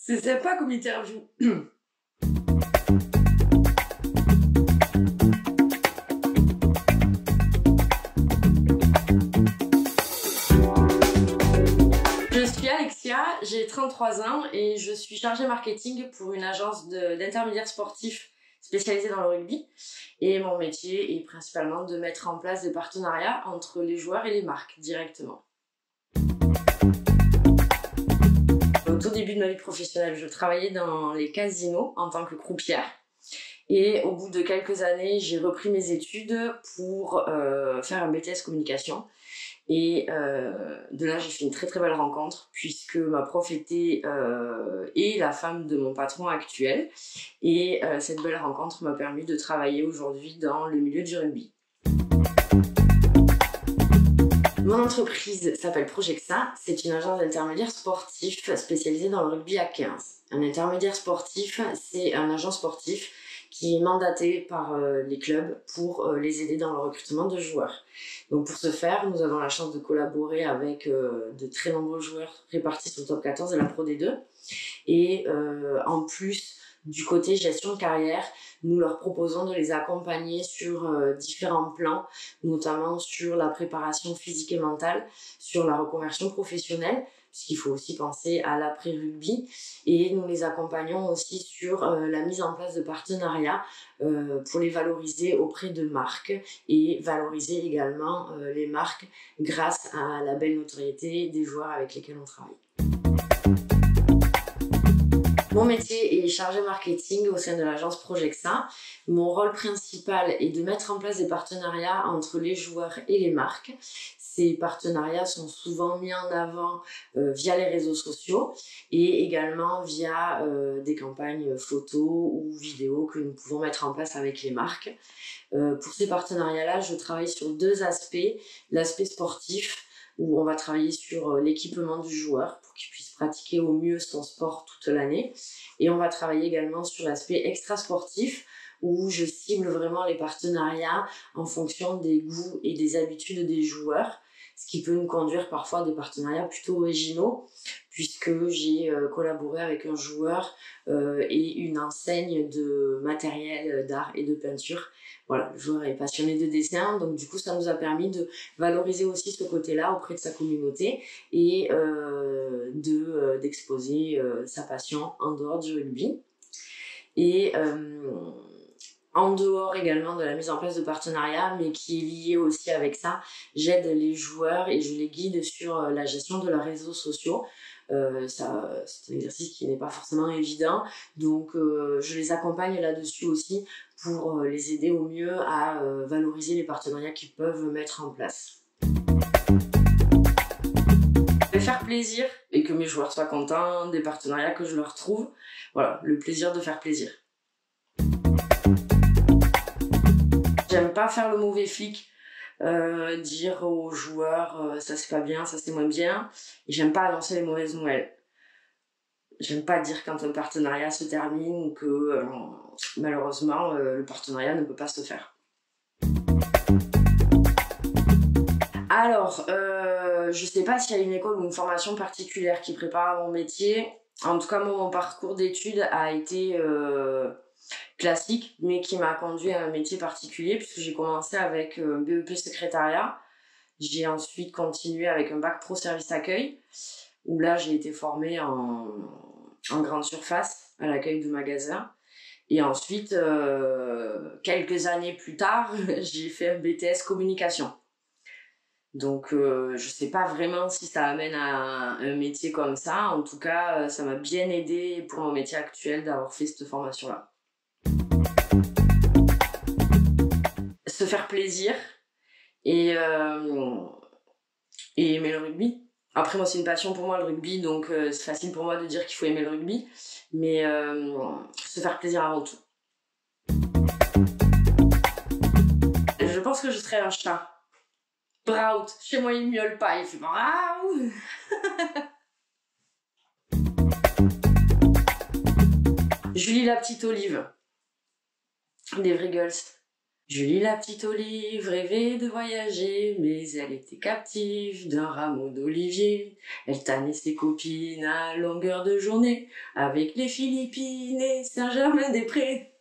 C'est sympa comme interview. Je suis Alexia, j'ai 33 ans et je suis chargée marketing pour une agence d'intermédiaires sportifs spécialisée dans le rugby. Et mon métier est principalement de mettre en place des partenariats entre les joueurs et les marques directement. Au tout début de ma vie professionnelle, je travaillais dans les casinos en tant que croupière. Et au bout de quelques années, j'ai repris mes études pour faire un BTS communication. Et de là, j'ai fait une très très belle rencontre puisque ma prof était et la femme de mon patron actuel. Et cette belle rencontre m'a permis de travailler aujourd'hui dans le milieu du rugby. Mon entreprise s'appelle Projexa, c'est une agence d'intermédiaires sportifs spécialisée dans le rugby à 15. Un intermédiaire sportif, c'est un agent sportif qui est mandaté par les clubs pour les aider dans le recrutement de joueurs. Donc pour ce faire, nous avons la chance de collaborer avec de très nombreux joueurs répartis sur le top 14 et la Pro D2. Et en plus du côté gestion de carrière, nous leur proposons de les accompagner sur différents plans, notamment sur la préparation physique et mentale, sur la reconversion professionnelle, puisqu'il faut aussi penser à l'après-rugby. Et nous les accompagnons aussi sur la mise en place de partenariats pour les valoriser auprès de marques et valoriser également les marques grâce à la belle notoriété des joueurs avec lesquels on travaille. Mon métier est chargé marketing au sein de l'agence Projexa. Mon rôle principal est de mettre en place des partenariats entre les joueurs et les marques. Ces partenariats sont souvent mis en avant via les réseaux sociaux et également via des campagnes photos ou vidéos que nous pouvons mettre en place avec les marques. Pour ces partenariats-là, je travaille sur deux aspects. L'aspect sportif, où on va travailler sur l'équipement du joueur pour qu'il puisse pratiquer au mieux son sport toute l'année. Et on va travailler également sur l'aspect extra-sportif, où je cible vraiment les partenariats en fonction des goûts et des habitudes des joueurs, ce qui peut nous conduire parfois à des partenariats plutôt originaux, puisque j'ai collaboré avec un joueur et une enseigne de matériel d'art et de peinture. Voilà, le joueur est passionné de dessin, donc du coup ça nous a permis de valoriser aussi ce côté-là auprès de sa communauté et d'exposer sa passion en dehors du rugby. Et en dehors également de la mise en place de partenariats, mais qui est lié aussi avec ça, j'aide les joueurs et je les guide sur la gestion de leurs réseaux sociaux. C'est un exercice qui n'est pas forcément évident, donc je les accompagne là-dessus aussi pour les aider au mieux à valoriser les partenariats qu'ils peuvent mettre en place. Je vais faire plaisir et que mes joueurs soient contents des partenariats que je leur trouve. Voilà, le plaisir de faire plaisir. J'aime pas faire le mauvais flic, dire aux joueurs ça c'est pas bien, ça c'est moins bien. Et j'aime pas annoncer les mauvaises nouvelles. J'aime pas dire quand un partenariat se termine ou que malheureusement le partenariat ne peut pas se faire. Alors, je sais pas s'il y a une école ou une formation particulière qui prépare à mon métier. En tout cas, moi, mon parcours d'études a été classique, mais qui m'a conduit à un métier particulier puisque j'ai commencé avec un BEP secrétariat. J'ai ensuite continué avec un bac pro service accueil, où là j'ai été formée en grande surface à l'accueil de magasins. Et ensuite, quelques années plus tard, j'ai fait un BTS communication. Donc je sais pas vraiment si ça amène à un métier comme ça. En tout cas, ça m'a bien aidé pour mon métier actuel d'avoir fait cette formation-là. Se faire plaisir et aimer le rugby. Après, moi, c'est une passion pour moi, le rugby, donc c'est facile pour moi de dire qu'il faut aimer le rugby, mais se faire plaisir avant tout. Je pense que je serais un chat. Braut, chez moi, il miaule pas, il fait braou. Julie la petite olive, des Vrigels. Julie la petite olive rêvait de voyager, mais elle était captive d'un rameau d'olivier. Elle tannait ses copines à longueur de journée, avec les Philippines et Saint-Germain-des-Prés.